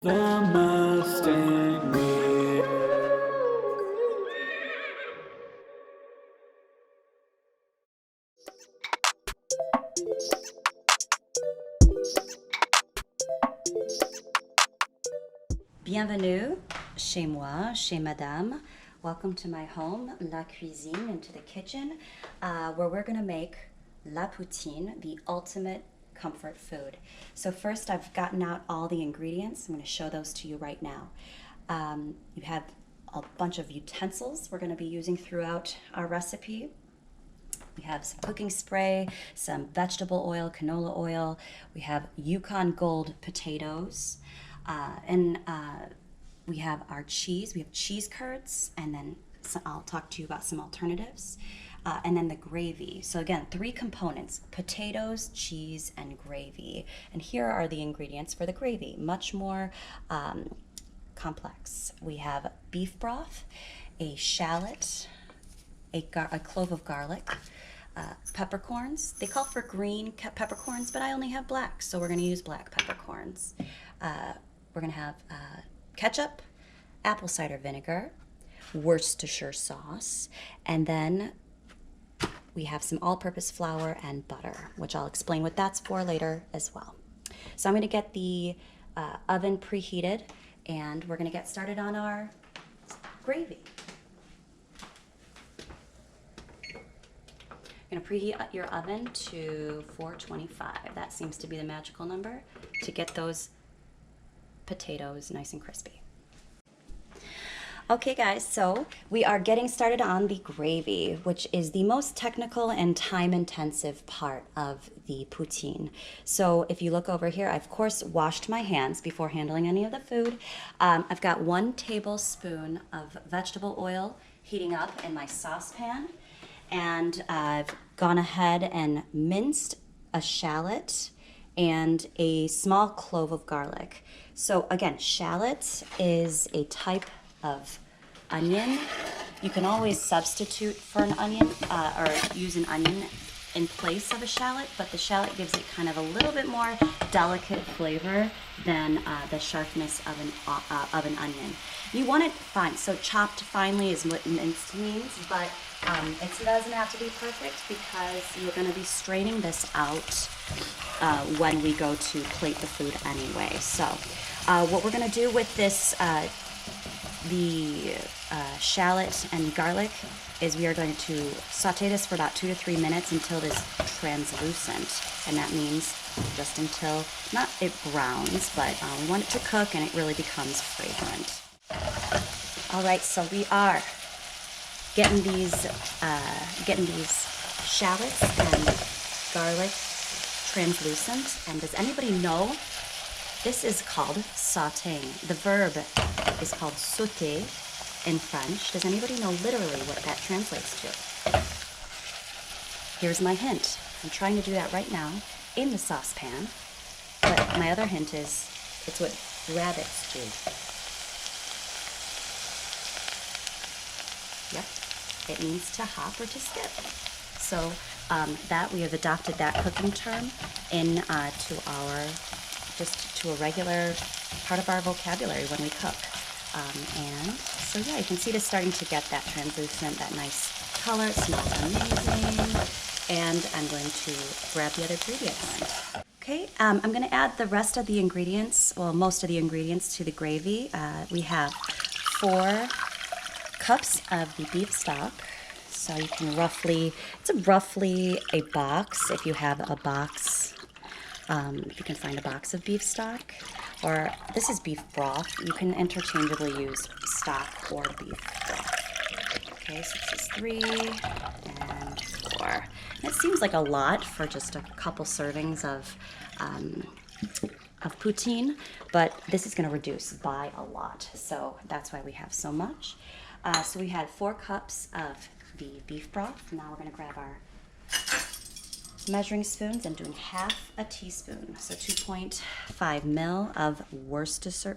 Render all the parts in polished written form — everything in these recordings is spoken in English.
The Mustang Wheel. Bienvenue chez moi, chez Madame. Welcome to my home, la cuisine, into the kitchen, where we're gonna make la poutine, the ultimate comfort food. So first I've gotten out all the ingredients. I'm gonna show those to you right now. You have a bunch of utensils we're gonna be using throughout our recipe. We have some cooking spray, some vegetable oil, canola oil. We have Yukon Gold potatoes. We have our cheese. We have cheese curds, and then I'll talk to you about some alternatives. And then the gravy. So again, 3 components: potatoes, cheese, and gravy. And here are the ingredients for the gravy. Much more complex. We have beef broth, a shallot, a clove of garlic, peppercorns. They call for green peppercorns, but I only have black, so we're going to use black peppercorns. We're going to have ketchup, apple cider vinegar, Worcestershire sauce, and then we have some all-purpose flour and butter, which I'll explain what that's for later as well. So I'm going to get the oven preheated, and we're going to get started on our gravy. You're going to preheat your oven to 425. That seems to be the magical number to get those potatoes nice and crispy. Okay guys, so we are getting started on the gravy, which is the most technical and time-intensive part of the poutine. So if you look over here, I've of course washed my hands before handling any of the food. I've got 1 tablespoon of vegetable oil heating up in my saucepan, and I've gone ahead and minced a shallot and a small clove of garlic. So again, shallot is a type of onion. You can always substitute for an onion or use an onion in place of a shallot, but the shallot gives it kind of a little bit more delicate flavor than the sharpness of an onion. You want it fine, so chopped finely is what minced means, but it doesn't have to be perfect because you're going to be straining this out when we go to plate the food anyway. So what we're going to do with this, the shallot and garlic, is we are going to saute this for about 2 to 3 minutes until it is translucent, and that means just until not it browns, but we want it to cook and it really becomes fragrant. All right, so we are getting these shallots and garlic translucent. And does anybody know this is called sautéing? The verb is called sauter in French. Does anybody know literally what that translates to? Here's my hint. I'm trying to do that right now in the saucepan, but my other hint is it's what rabbits do. Yep, it means to hop or to skip. So that we have adopted that cooking term in to a regular part of our vocabulary when we cook. And so yeah, you can see it is starting to get that translucent, that nice color. It smells amazing. And I'm going to grab the other ingredients. Okay, I'm going to add the rest of the ingredients, well, most of the ingredients to the gravy. We have 4 cups of the beef stock. So you can roughly a box if you have a box. If you can find a box of beef stock, or this is beef broth. You can interchangeably use stock or beef broth. Okay, so this is 3 and 4. And it seems like a lot for just a couple servings of poutine, but this is going to reduce by a lot. So that's why we have so much. So we had 4 cups of the beef broth. Now we're going to grab our measuring spoons and doing half a teaspoon, so 2.5 ml of Worcestershire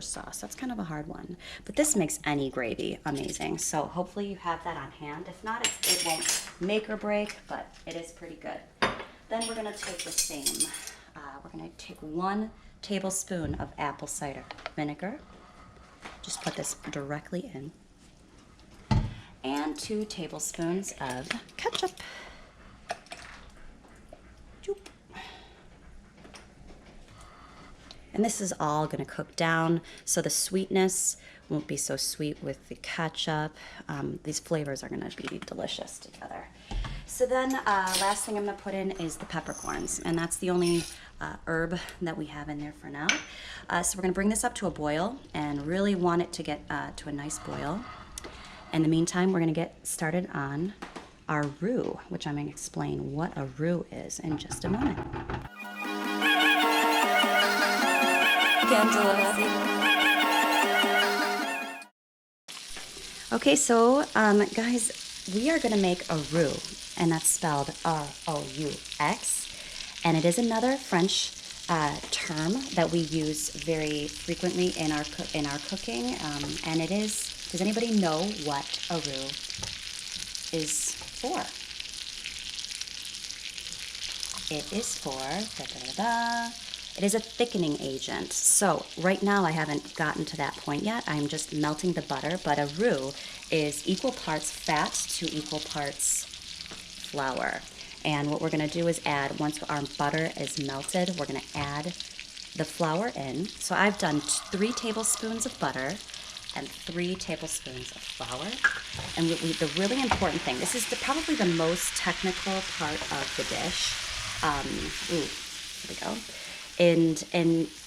sauce. That's kind of a hard one, but this makes any gravy amazing. So hopefully you have that on hand. If not, it won't make or break, but it is pretty good. Then we're going to take the same. We're going to take 1 tablespoon of apple cider vinegar. Just put this directly in. And 2 tablespoons of ketchup. And this is all going to cook down, so the sweetness won't be so sweet with the ketchup. These flavors are going to be delicious together. So then last thing I'm going to put in is the peppercorns, and that's the only herb that we have in there for now. So we're going to bring this up to a boil and really want it to get to a nice boil. In the meantime, we're going to get started on our roux, which I'm going to explain what a roux is in just a moment. Okay, so guys, we are going to make a roux, and that's spelled R-O-U-X, and it is another French term that we use very frequently in our cooking, and it is. Does anybody know what a roux is for? It is for It is a thickening agent. So right now I haven't gotten to that point yet. I'm just melting the butter, but a roux is equal parts fat to equal parts flour. And what we're gonna do is add, once our butter is melted, we're gonna add the flour in. So I've done 3 tablespoons of butter and 3 tablespoons of flour. And the really important thing, this is probably the most technical part of the dish. Here we go. And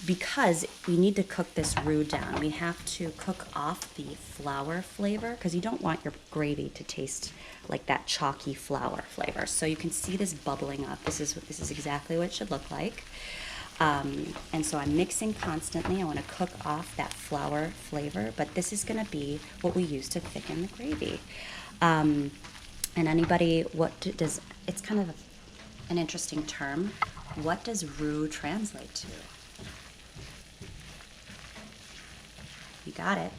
because we need to cook this roux down, we have to cook off the flour flavor, because you don't want your gravy to taste like that chalky flour flavor. So you can see this bubbling up. This is exactly what it should look like. And so I'm mixing constantly. I want to cook off that flour flavor, but this is going to be what we use to thicken the gravy. And anybody, it's kind of an interesting term. What does roux translate to? You got it.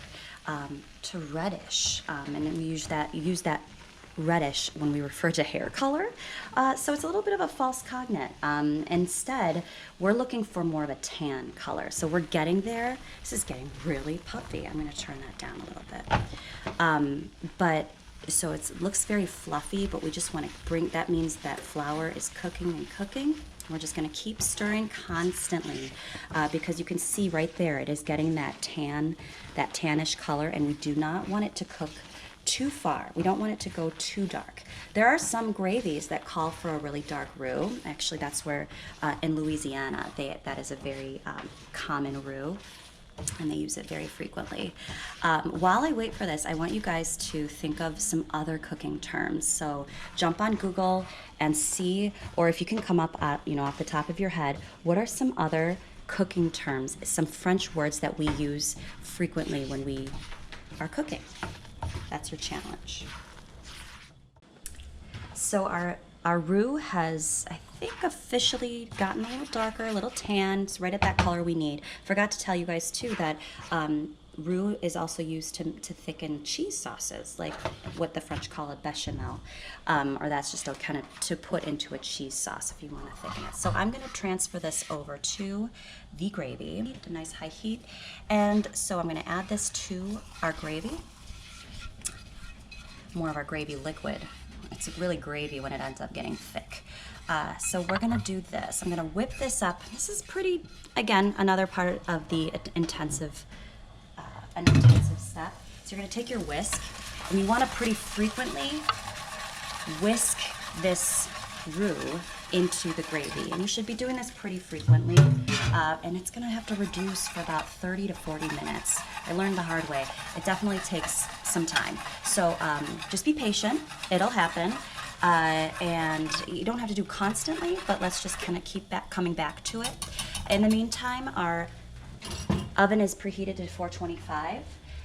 To reddish, and then we use that reddish when we refer to hair color. So it's a little bit of a false cognate. Instead, we're looking for more of a tan color. So we're getting there. This is getting really puffy. I'm going to turn that down a little bit. So it looks very fluffy, but we just want to that means that flour is cooking and cooking. We're just going to keep stirring constantly because you can see right there it is getting that tannish color, and we do not want it to cook too far. We don't want it to go too dark. There are some gravies that call for a really dark roux. Actually, that's where in Louisiana that is a very common roux, and they use it very frequently. While I wait for this, I want you guys to think of some other cooking terms. So jump on Google and see, or if you can come up off the top of your head, what are some other cooking terms, some French words that we use frequently when we are cooking. That's your challenge. So our roux has, I think, officially gotten a little darker, a little tan. It's right at that color we need. Forgot to tell you guys too that roux is also used to thicken cheese sauces, like what the French call a bechamel, or that's just a kind of to put into a cheese sauce if you want to thicken it. So I'm going to transfer this over to the gravy at a nice high heat, and so I'm going to add this to our gravy. More of our gravy liquid. It's really gravy when it ends up getting thick. So we're gonna do this. I'm gonna whip this up. This is pretty, again, another part of the intensive step. So you're gonna take your whisk, and you wanna pretty frequently whisk this roux into the gravy. And you should be doing this pretty frequently. And it's gonna have to reduce for about 30 to 40 minutes. I learned the hard way. It definitely takes some time. So just be patient, it'll happen. And you don't have to do constantly, but let's just kind of keep coming back to it. In the meantime, our oven is preheated to 425,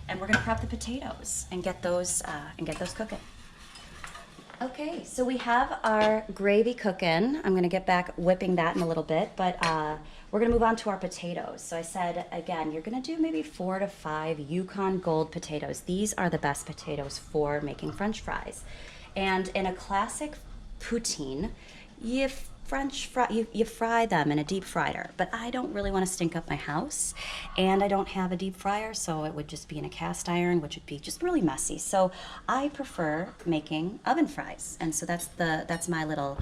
and we're gonna prep the potatoes and get those cooking. Okay, so we have our gravy cooking. I'm gonna get back whipping that in a little bit, but we're gonna move on to our potatoes. So I said, again, you're gonna do maybe 4 to 5 Yukon Gold potatoes. These are the best potatoes for making French fries. And in a classic poutine, French fry, you fry them in a deep fryer, but I don't really want to stink up my house, and I don't have a deep fryer, so it would just be in a cast iron, which would be just really messy. So I prefer making oven fries, and so that's my little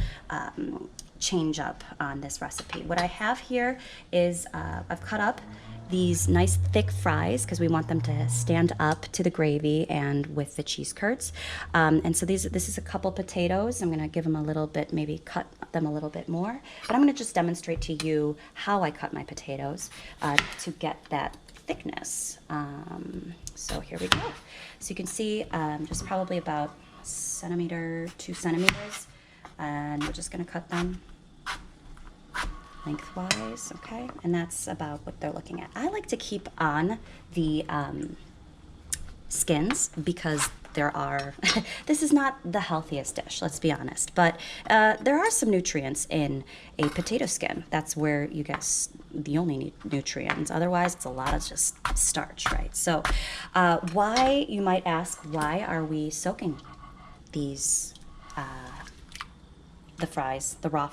change up on this recipe. What I have here is I've cut up these nice thick fries because we want them to stand up to the gravy and with the cheese curds. And so this is a couple potatoes. I'm gonna give them a little bit, maybe cut them a little bit more, but I'm gonna just demonstrate to you how I cut my potatoes to get that thickness. So here we go. So you can see just probably about a centimeter, 2 centimeters, and we're just gonna cut them lengthwise, okay? And that's about what they're looking at. I like to keep on the skins because there are, this is not the healthiest dish, let's be honest, but there are some nutrients in a potato skin. That's where you get the only nutrients. Otherwise, it's a lot of just starch, right? So why, you might ask, why are we soaking these the fries, the raw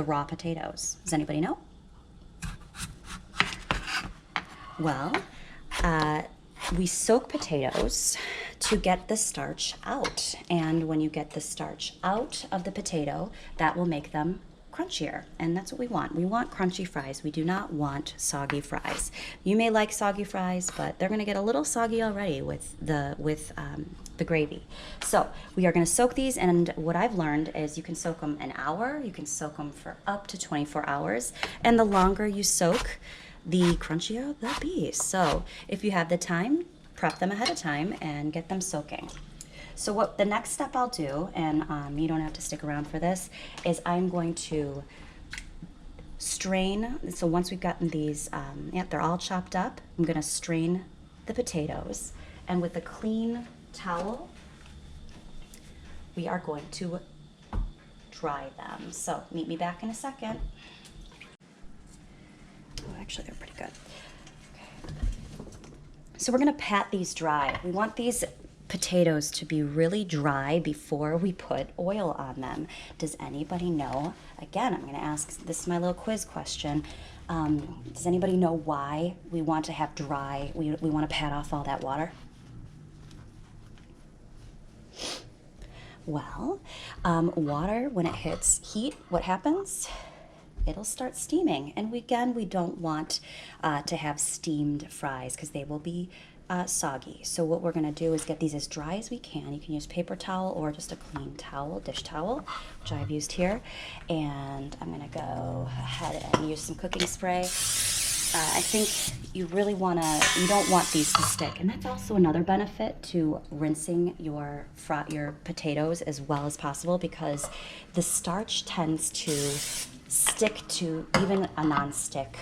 raw potatoes? Does anybody know? Well, we soak potatoes to get the starch out. And when you get the starch out of the potato, that will make them crunchier. And that's what we want. We want crunchy fries. We do not want soggy fries. You may like soggy fries, but they're gonna get a little soggy already with the gravy. So we are gonna soak these, and what I've learned is you can soak them an hour, you can soak them for up to 24 hours, and the longer you soak, the crunchier they'll be. So if you have the time, prep them ahead of time and get them soaking. So what the next step I'll do, and you don't have to stick around for this, is I'm going to strain. So once we've gotten these, they're all chopped up, I'm gonna strain the potatoes, and with a clean towel, we are going to dry them. So meet me back in a second. Oh, actually, they're pretty good. Okay. So we're gonna pat these dry. We want these potatoes to be really dry before we put oil on them. Does anybody know? Again, I'm gonna ask, this is my little quiz question. Does anybody know why we want to have dry, we want to pat off all that water? Well, water, when it hits heat, what happens? It'll start steaming. And we don't want to have steamed fries because they will be soggy. So what we're gonna do is get these as dry as we can. You can use paper towel or just a clean towel, dish towel, which I've used here. And I'm gonna go ahead and use some cooking spray. I think you don't want these to stick. And that's also another benefit to rinsing your potatoes as well as possible, because the starch tends to stick to even a non-stick,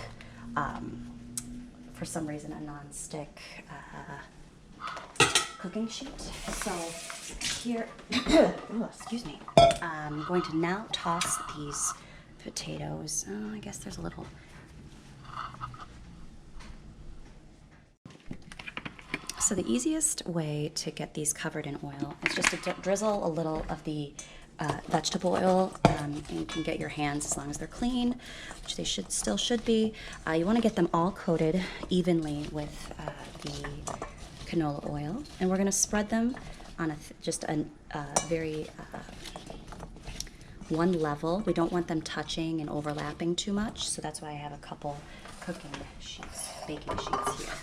for some reason, a non-stick cooking sheet. So here, oh, excuse me, I'm going to now toss these potatoes. Oh, I guess there's a little. So the easiest way to get these covered in oil is just to drizzle a little of the vegetable oil, and you can get your hands, as long as they're clean, which they still should be. You want to get them all coated evenly with the canola oil, and we're going to spread them on just a very one level. We don't want them touching and overlapping too much, so that's why I have a couple cooking sheets, baking sheets here.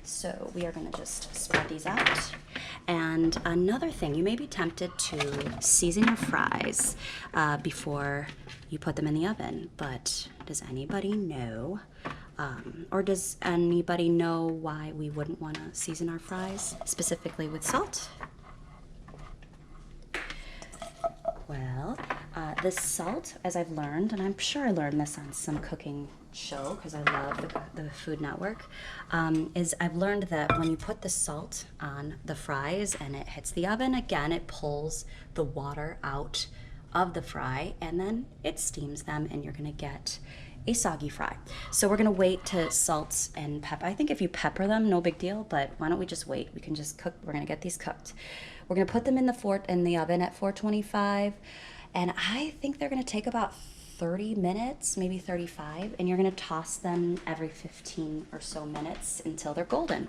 So we are going to just spread these out. And another thing, you may be tempted to season your fries before you put them in the oven, but does anybody know, or does anybody know why we wouldn't want to season our fries, specifically with salt? Well, the salt, as I've learned, and I'm sure I learned this on some cooking show because I love the Food Network, is I've learned that when you put the salt on the fries and it hits the oven, again, it pulls the water out of the fry and then it steams them and you're gonna get a soggy fry. So we're gonna wait to salt and pepper. I think if you pepper them, no big deal, but why don't we just wait? We can just cook, we're gonna get these cooked. We're gonna put them in the oven at 425, and I think they're gonna take about 30 minutes, maybe 35, and you're gonna toss them every 15 or so minutes until they're golden.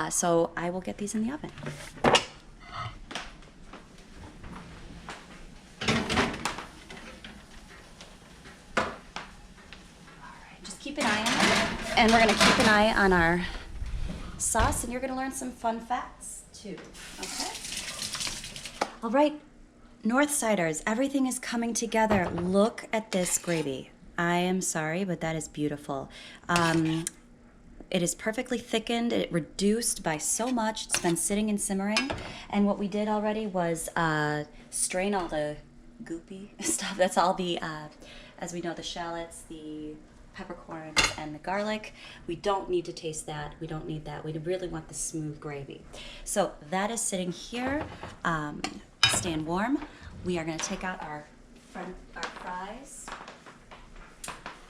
So I will get these in the oven. Just keep an eye on it, and we're gonna keep an eye on our sauce, and you're gonna learn some fun facts too, okay? All right, Northsiders, everything is coming together. Look at this gravy. I am sorry, but that is beautiful. It is perfectly thickened. It reduced by so much. It's been sitting and simmering. And what we did already was strain all the goopy stuff. That's all the, as we know, the shallots, the peppercorns, and the garlic. We don't need to taste that. We don't need that. We really want the smooth gravy. So that is sitting here, staying warm. We are going to take out our fries.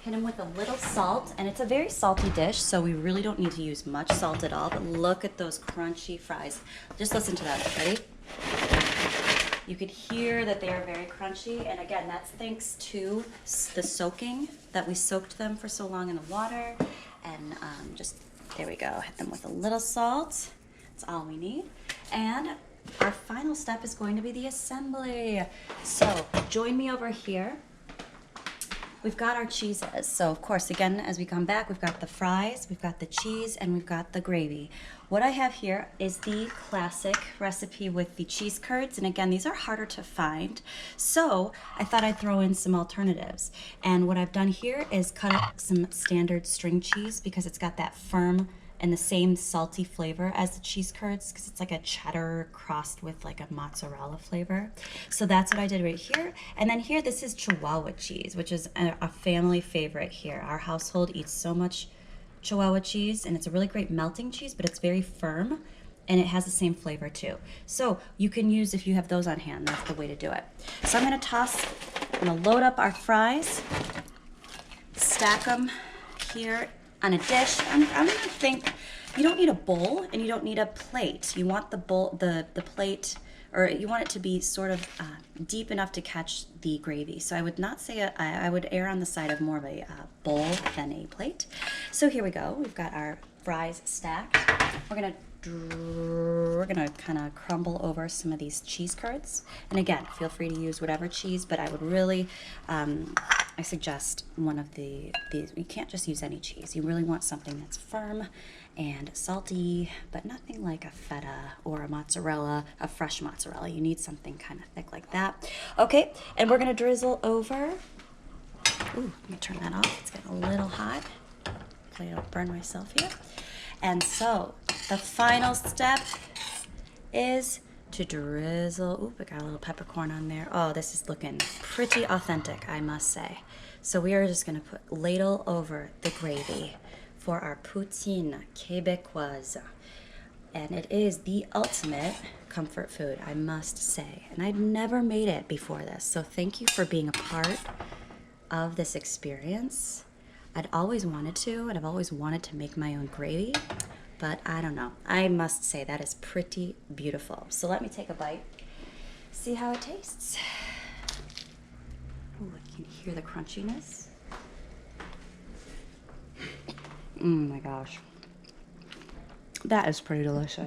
Hit them with a little salt, and it's a very salty dish, so we really don't need to use much salt at all, but look at those crunchy fries. Just listen to that. Ready? You could hear that they are very crunchy, and again, that's thanks to the soaking, that we soaked them for so long in the water, and just, there we go, hit them with a little salt. That's all we need. And our final step is going to be the assembly. So join me over here. We've got our cheeses. So of course, again, as we come back, we've got the fries, we've got the cheese, and we've got the gravy. What I have here is the classic recipe with the cheese curds. And again, these are harder to find. So I thought I'd throw in some alternatives. And what I've done here is cut up some standard string cheese because it's got that firm and the same salty flavor as the cheese curds because it's like a cheddar crossed with like a mozzarella flavor. So that's what I did right here. And then here, this is Chihuahua cheese, which is a family favorite here. Our household eats so much Chihuahua cheese, and it's a really great melting cheese, but it's very firm and it has the same flavor too. So you can use, if you have those on hand, that's the way to do it. So I'm gonna load up our fries, stack them here on a dish. I'm gonna think you don't need a bowl and you don't need a plate. You want the bowl, the plate, or you want it to be sort of deep enough to catch the gravy. So I would not say I would err on the side of more of a bowl than a plate. So here we go. We've got our fries stacked. We're gonna kind of crumble over some of these cheese curds. And again, feel free to use whatever cheese, but I would really, I suggest one of these. You can't just use any cheese. You really want something that's firm and salty, but nothing like a feta or a mozzarella, a fresh mozzarella. You need something kind of thick like that. Okay, and we're gonna drizzle over. Ooh, let me turn that off. It's getting a little hot. Hopefully I don't burn myself here. And so the final step is to drizzle. Ooh, I got a little peppercorn on there. Oh, this is looking pretty authentic, I must say. So we are just gonna ladle over the gravy for our poutine québécoise. And it is the ultimate comfort food, I must say. And I'd never made it before this, so thank you for being a part of this experience. I'd always wanted to, and I've always wanted to make my own gravy, but I don't know. I must say that is pretty beautiful. So let me take a bite, see how it tastes. Ooh, I can hear the crunchiness. Oh my gosh. That is pretty delicious.